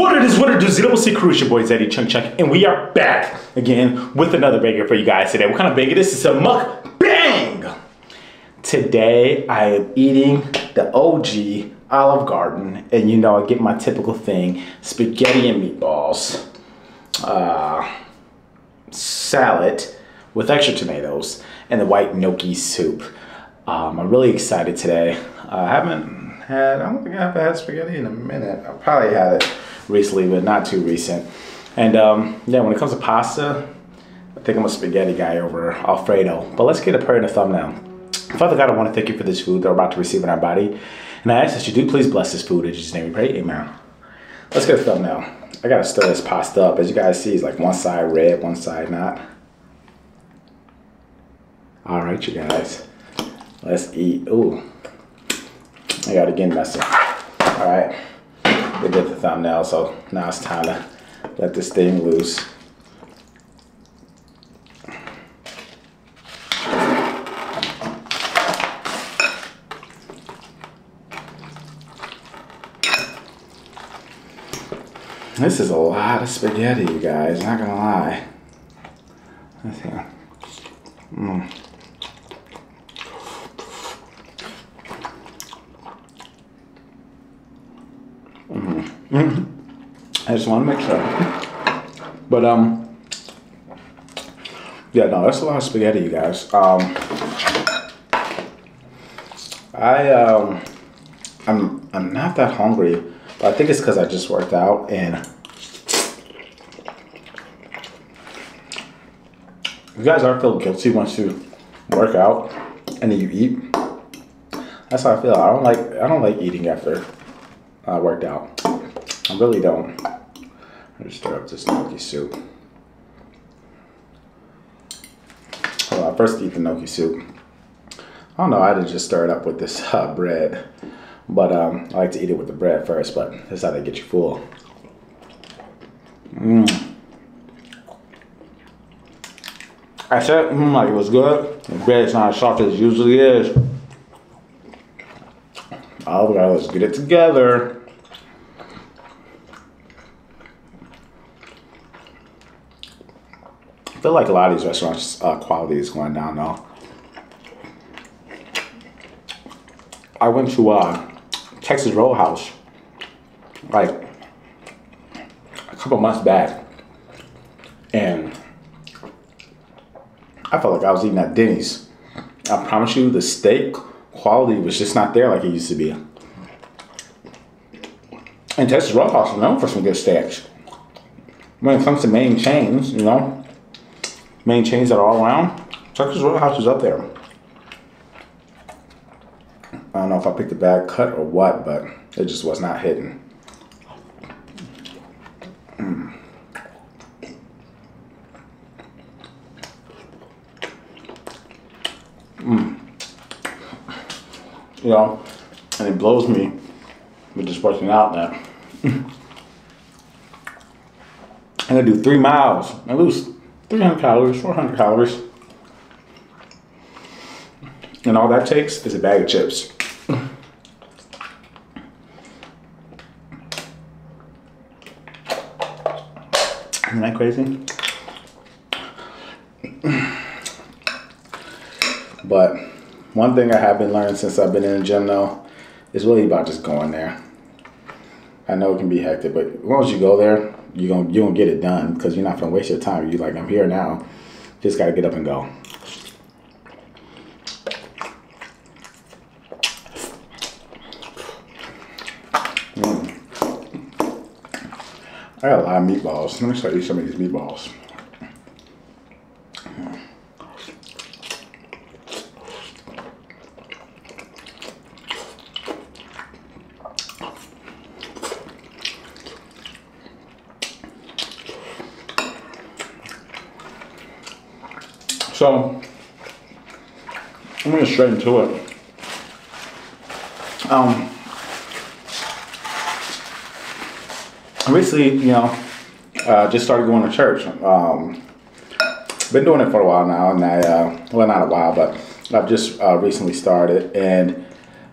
What it is, ZCCCrew, it's your boy Zeddy Chunk Chunk, and we are back again with another banger for you guys today. What kind of banger? This is a mukbang. Today I am eating the OG Olive Garden, and you know I get my typical thing: spaghetti and meatballs, salad with extra tomatoes, and the white gnocchi soup. I'm really excited today. I don't think I've had spaghetti in a minute. I probably had it recently, but not too recent. And yeah, when it comes to pasta, I think I'm a spaghetti guy over Alfredo. But let's get a prayer and a thumbnail. Father God, I want to thank you for this food that we're about to receive in our body. And I ask that you do please bless this food. In Jesus' name we pray, amen. Let's get a thumbnail. I gotta stir this pasta up. As you guys see, it's like one side red, one side not. All right, you guys, let's eat. Ooh, I gotta get messy. All right, we did the thumbnail, so now it's time to let this thing loose. This is a lot of spaghetti, you guys, not gonna lie. Let's see. I just want to make sure. But yeah, no, that's a lot of spaghetti, you guys. I'm not that hungry, but I think it's because I just worked out, and you guys ever feel guilty once you work out and then you eat? That's how I feel. I don't like eating after I worked out. I really don't. Let me stir up this gnocchi soup. Well, I first eat the gnocchi soup. I don't know, I had to just stir it up with this bread. But I like to eat it with the bread first, but that's how they get you full. I said, like it was good. The bread's not as soft as it usually is. Oh, let's get it together. I feel like a lot of these restaurants' quality is going down though. I went to Texas Roadhouse like a couple months back, and I felt like I was eating at Denny's. I promise you, the steak quality was just not there like it used to be. And Texas Roadhouse is known for some good steaks. When it comes to main chains, you know, main chains that are all around, Texas Roadhouse is up there. I don't know if I picked a bad cut or what, but it just was not hitting. You know, and it blows me with just working out now. I'm gonna do 3 miles and lose 300 calories, 400 calories. And all that takes is a bag of chips. Isn't that crazy? But one thing I have been learning since I've been in the gym though is really about just going there. I know it can be hectic, but once you go there, you're gonna get it done because you're not gonna waste your time. You're like, I'm here now. Just gotta get up and go. I got a lot of meatballs. Let me show you some of these meatballs. So I'm gonna straight into it. Recently, you know, just started going to church. Been doing it for a while now, and well, not a while, but I've just recently started, and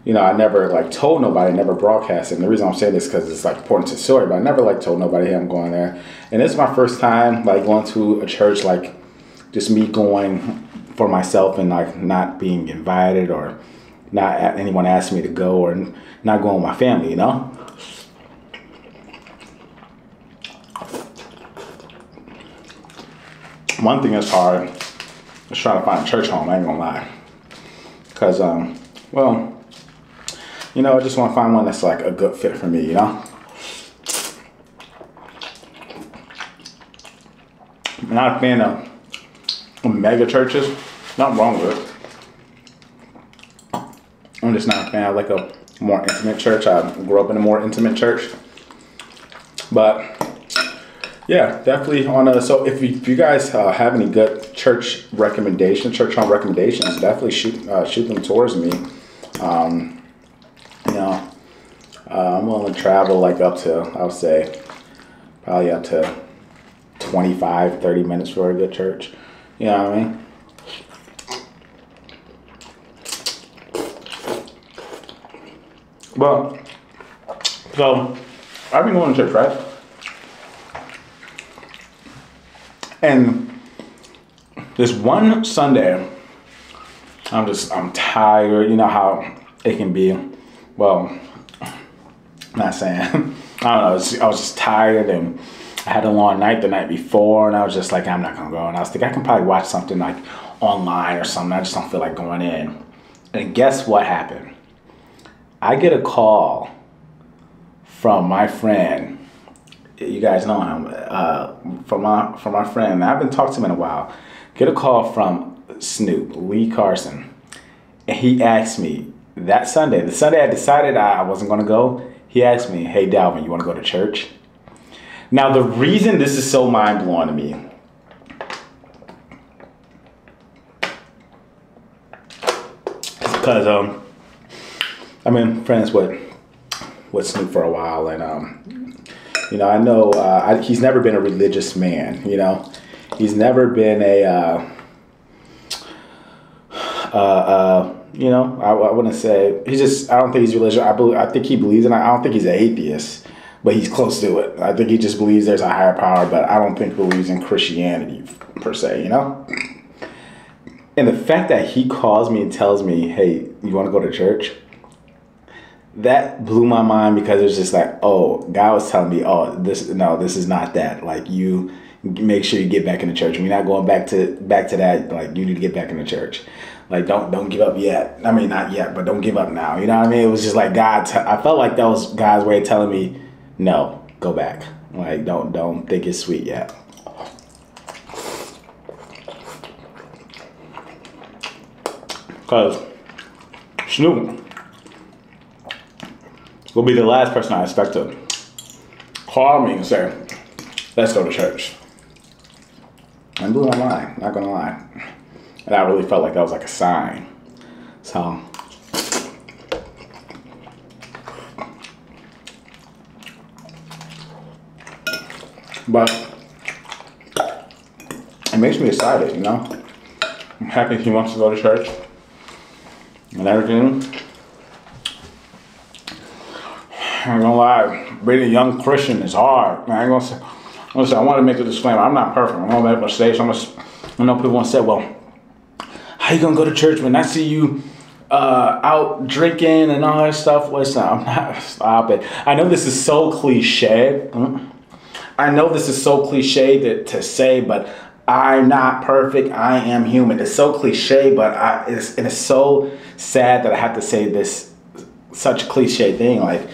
you know, I never like told nobody, never broadcast it. And the reason I'm saying this because it's like important to the story, but I never like told nobody, hey, I'm going there. And it's my first time like going to a church, like just me going for myself and like not being invited or not anyone asking me to go or not going with my family, you know? One thing that's hard is trying to find a church home, I ain't gonna lie. Cause, well, you know, I just want to find one that's like a good fit for me, you know? I'm not a fan of mega churches. Nothing wrong with it. I'm just not a fan of like a more intimate church. I grew up in a more intimate church. But yeah, definitely so if you guys have any good church home recommendations, definitely shoot them towards me. You know, I'm willing to travel like up to, I would say, probably up to 25, 30 minutes for a good church. You know what I mean? Well, so I've been going to church, right? And this one Sunday, I'm tired. You know how it can be. Well, I'm not saying, I don't know. I was just tired and I had a long night the night before and I was just like, I'm not going to go. And I was thinking I can probably watch something like online or something. I just don't feel like going in. And guess what happened? I get a call from my friend. You guys know him, from my friend. I haven't talked to him in a while. Get a call from Snoop, Lee Carson. And he asked me that Sunday, the Sunday I decided I wasn't going to go, he asked me, hey, Dalvin, you want to go to church? Now, the reason this is so mind-blowing to me is because I've been friends with Snoop for a while, and you know, I know he's never been a religious man. You know, he's never been a you know, I wouldn't say I don't think he's religious. I think he believes in it. I don't think he's an atheist, but he's close to it. I think he just believes there's a higher power, but I don't think he believes in Christianity per se. You know. And the fact that he calls me and tells me, hey, you want to go to church? That blew my mind because it was just like, oh, God was telling me, oh, this is not that. Like, you make sure you get back in the church. We're not going back to that. Like, you need to get back in the church. Like, don't give up yet. I mean, not yet, but don't give up now. You know what I mean? It was just like God. I felt like that was God's way of telling me, no, go back. Like, don't think it's sweet yet. Because Snoop will be the last person I expect to call me and say, let's go to church. And blew my mind, not gonna lie. And I really felt like that was like a sign. So, but it makes me excited, you know? I'm happy he wants to go to church and everything. I ain't gonna lie, being a young Christian is hard. I ain't gonna say, I want to make a disclaimer. I'm not perfect. I'm gonna make mistakes. I know people want to say, well, how you gonna go to church when I see you out drinking and all that stuff? Listen, I'm not. Stop it. I know this is so cliche. I know this is so cliche to say, but I'm not perfect. I am human. It's so cliche, but it's so sad that I have to say this such cliche thing. Like,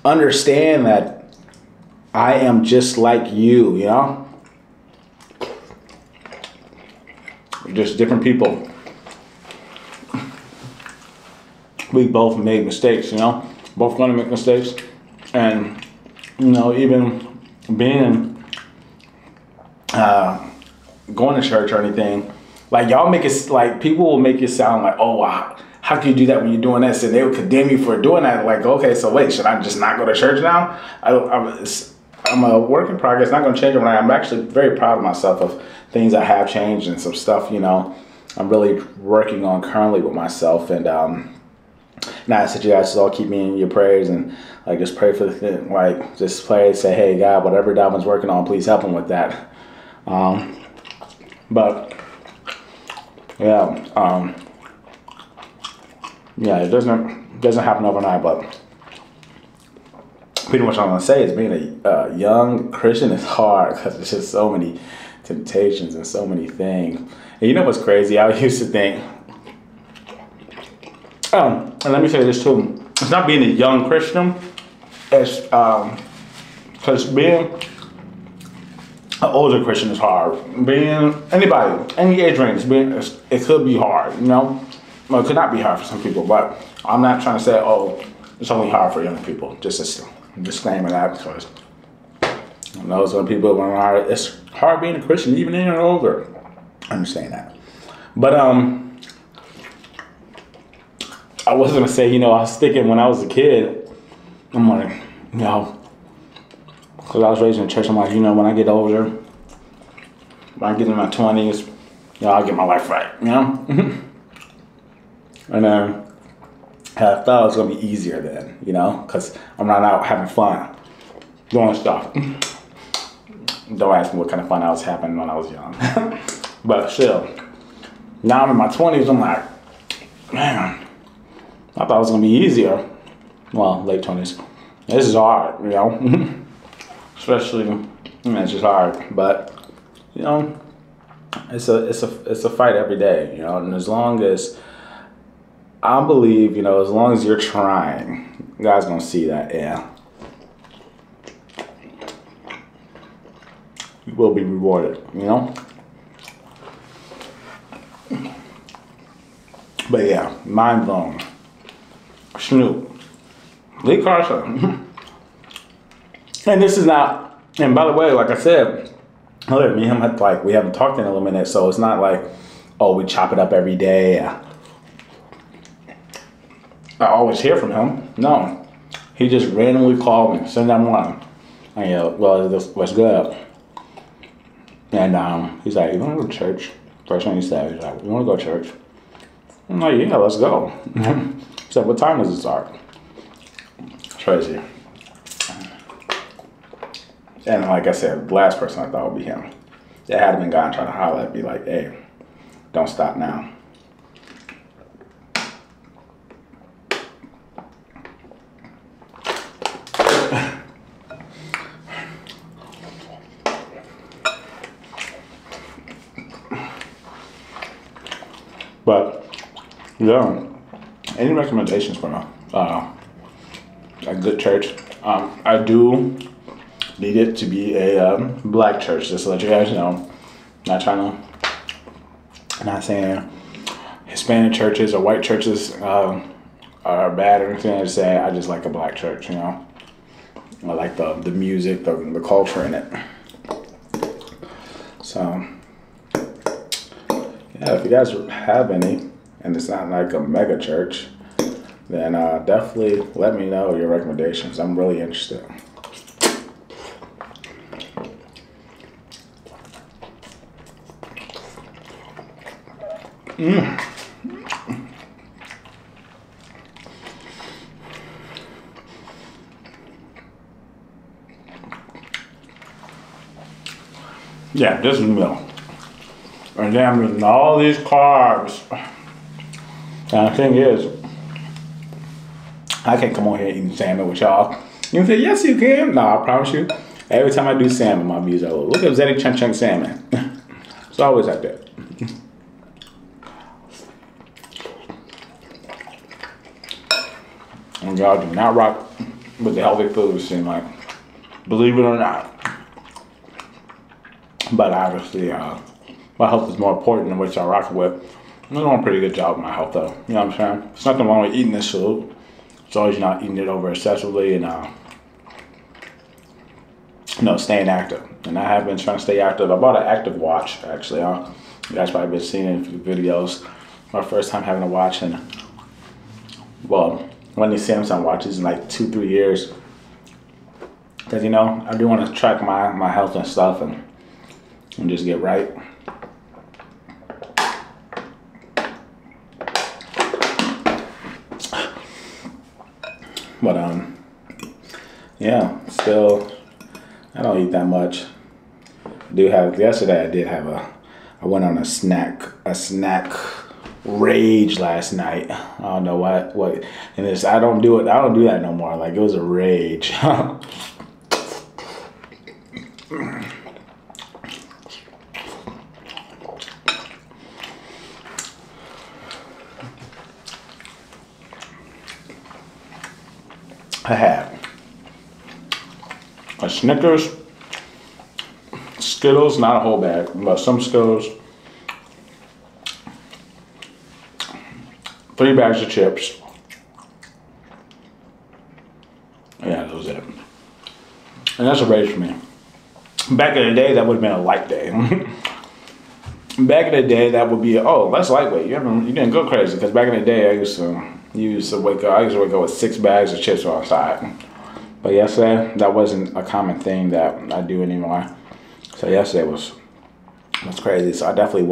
understand that I am just like you, you know? We're just different people. We both made mistakes, you know? Both gonna make mistakes. And, you know, even being, going to church or anything, like, y'all make it, like, people will make it sound like, oh, wow, how can you do that when you're doing this? And they would condemn you for doing that. Like, okay, so wait, should I just not go to church now? I'm a work in progress, not going to change overnight. I'm actually very proud of myself of things I have changed and some stuff, you know, I'm really working on currently with myself. And And I ask that you guys just all keep me in your prayers and like just pray for the thing. Like just pray, say, hey God, whatever Dalvin's working on, please help him with that. But yeah, yeah, it doesn't happen overnight. But pretty much what I'm gonna say is being a young Christian is hard because there's just so many temptations and so many things. And you know what's crazy? I used to think, and let me say this too, it's not being a young Christian, it's because being an older Christian is hard. Being anybody, any age range, it could be hard, you know? Well, it could not be hard for some people, but I'm not trying to say, oh, it's only hard for young people. Just a disclaimer that, because I know some people, it's hard being a Christian, even when you're older. I understand that. But I was gonna say, you know, I was thinking when I was a kid, I'm like, you know, because I was raised in church, I'm like, you know, when I get older, when I get in my 20s, you know, I'll get my life right, you know? And then I thought it was gonna be easier then, you know, because I'm not out having fun, doing stuff. Don't ask me what kind of fun I was having when I was young. But still, now I'm in my 20s, I'm like, man, I thought it was gonna be easier. Well, late 20s. This is hard, you know? Especially, it's just hard. But, you know, it's a fight every day, you know, and as long as, I believe, you know, as long as you're trying, God's gonna see that, yeah. You will be rewarded, you know? But yeah, mind blown. Snoop. Lee Carson. And this is not, and by the way, like I said, me and him, like, we haven't talked in a little minute, so it's not like, oh, we chop it up every day. I always hear from him. No. He just randomly called me, Sunday morning. And you know, well, what's good? And he's like, you want to go to church? First thing he said, he's like, you want to go to church? I'm like, yeah, let's go. He said, what time does it start? Crazy. And like I said, the last person I thought would be him. It had been God trying to holler at me like, hey, don't stop now. But, yeah, any recommendations for a good church? I do need it to be a black church, just to let you guys know. Not saying Hispanic churches or white churches are bad or anything. I just like a black church, you know. I like the music, the culture in it. So, yeah, if you guys have any, and it's not like a mega church, then definitely let me know your recommendations. I'm really interested. Yeah, this is milk. And then I'm eating all these carbs. And the thing is, I can't come on here eating salmon with y'all. You can say, yes, you can. No, I promise you. Every time I do salmon, my views are low. Look at ZCCCGang salmon. It's always like that. And y'all do not rock with the healthy foods, seem like. Believe it or not. But obviously, my health is more important than what y'all rock with. I'm doing a pretty good job with my health, though. You know what I'm saying? There's nothing wrong with eating this food. It's always not eating it over excessively and, staying active. And I have been trying to stay active. I bought an active watch, actually. You guys probably been seeing it in a few videos. My first time having a watch, and, well, one of these Samsung watches in like 2-3 years. Because, I do want to track my health and stuff and just get right. yeah, still, I don't eat that much. Yesterday I did have I went on a snack rage last night. I don't know what, and I don't do that no more. Like, it was a rage. I had a Snickers, Skittles, not a whole bag, but some Skittles, 3 bags of chips. Yeah, that was it. And that's a rage for me. Back in the day, that would have been a light day. Back in the day, that would be, oh, that's lightweight. You didn't go crazy, because back in the day, I used to wake up with 6 bags of chips on the side. But yesterday, that wasn't a common thing that I do anymore. So yesterday was crazy. So I definitely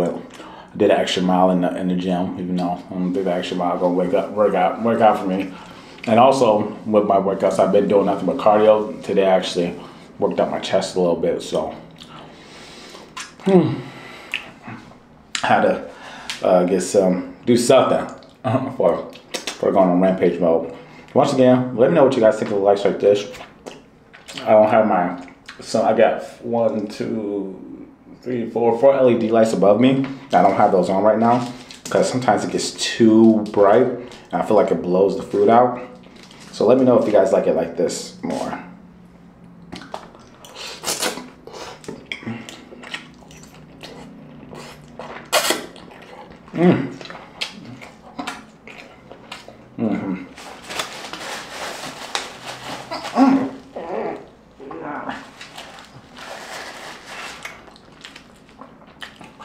did an extra mile in the gym, even though I'm did the extra mile, gonna work out for me. And also with my workouts, I've been doing nothing but cardio. Today I actually worked out my chest a little bit, so had to do something for going on rampage mode. Once again, let me know what you guys think of the lights like this. I don't have I got 1, 2, 3, 4 LED lights above me. I don't have those on right now because sometimes it gets too bright and I feel like it blows the food out. So let me know if you guys like it like this more.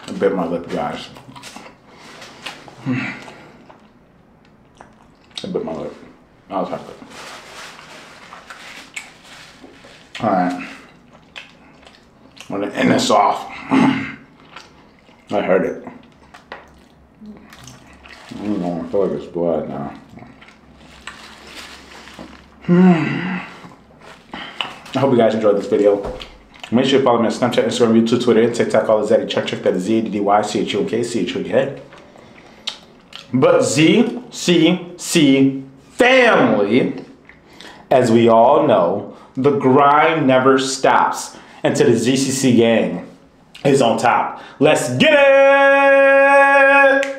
I bit my lip, guys. I bit my lip. I was happy. Alright. I'm gonna end this off. I heard it. I feel like it's blood now. I hope you guys enjoyed this video. Make sure you follow me on Snapchat, Instagram, YouTube, Twitter, and TikTok. All is Zaddy Chuck. That is ZDDYCHUK. But ZCC family, as we all know, the grind never stops until the ZCC gang is on top. Let's get it!